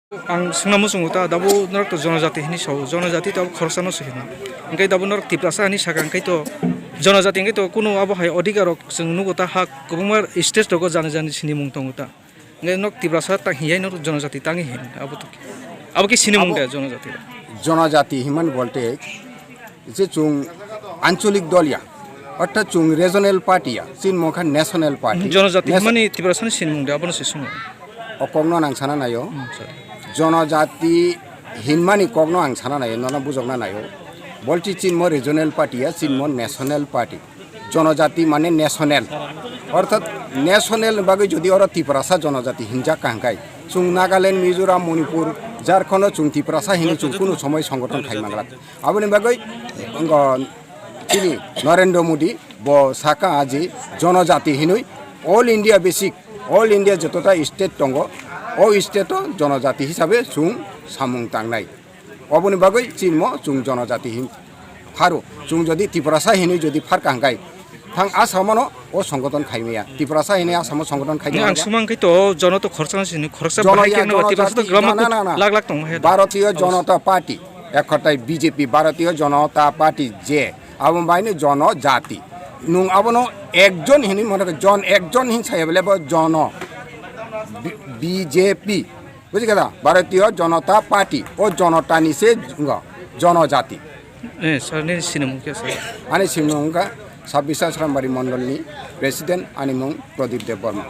Ang sungnamu sunguta dabu narak to jonojati hini sau jonojati to khorosano sihina engkai dabu narak tiprasa ni saka engkai to jonojati engkai to kuno abo hai odikarok sung nugota hak kubumar stage rogo jani jani sini mung tonguta engkai nok tiprasa ta hiyai nok jonojati tangi hin abo ki sini mung da jonojati জনজাতি হিমান বলতে যে চুং আঞ্চলিক দলিয়া অর্থাৎ চুং regional পার্টিয়া চিন মখা national party jonojati himani tiprasa ni sini mung da abo no sisung অকগ্ন নাংসানা নায়ো জনজাতি হিনমানি কগ্ন আং সানা নায়ো ননা বুঝকনা নায়ো বলছি চিনম রিজনাল পার্টিয়া চিনম ন্যাশনাল পার্টি জনজাতি মানে ন্যাশনাল অর্থাৎ ন্যাশনাল বাকে যদি ওরা তিপ্রাসা জনজাতি হিংসা কাঙ্কাই চুং নাগাল্যান্ড মিজোরাম মণিপুর ঝাড়খণ্ড চুং তিপ্রাসা হিনি চুং কোনো সময় সংগঠন খাইমাংলা আবনি বাকে তিনি নরেন্দ্র মোদী ব সাকা আজি জনজাতি হিনুই all India basic all India যতটা স্টেট দङ ও স্টেট জনজাতি হিসাবে চুং সামুং তাंनाय অবনি বাকৈ চিনম চুং জনজাতি হিন ফারো চুং যদি তিপ্রাসা হিনি যদি ফার কাঙ্গাই থাং আসামনো ও সংগঠন খাইমিয়া তিপ্রাসা হিনি আসাম সংগঠন খাইমিয়া ang sumangkai to jono to khorsa sini khorsa bahai ke no tiprasa to grama lag lag tong ভারতীয় জনতা পার্টি এক কথায় বিজেপি ভারতীয় জনতা পার্টি যে আবন বাইনে জনজাতি নুং আবনো একজন হিনি মনে জন একজন হিন সাইবলে জন বিজেপি বুঝি গেলা ভারতীয় জনতা পার্টি ও জনতা নিসে জনজাতি sarni sini mung ke sir আনি সিমুঙ্গা 26 সাম্বারি মন্ডলনি প্রেসিডেন্ট আনিমুং প্রদীপ দেব বর্মা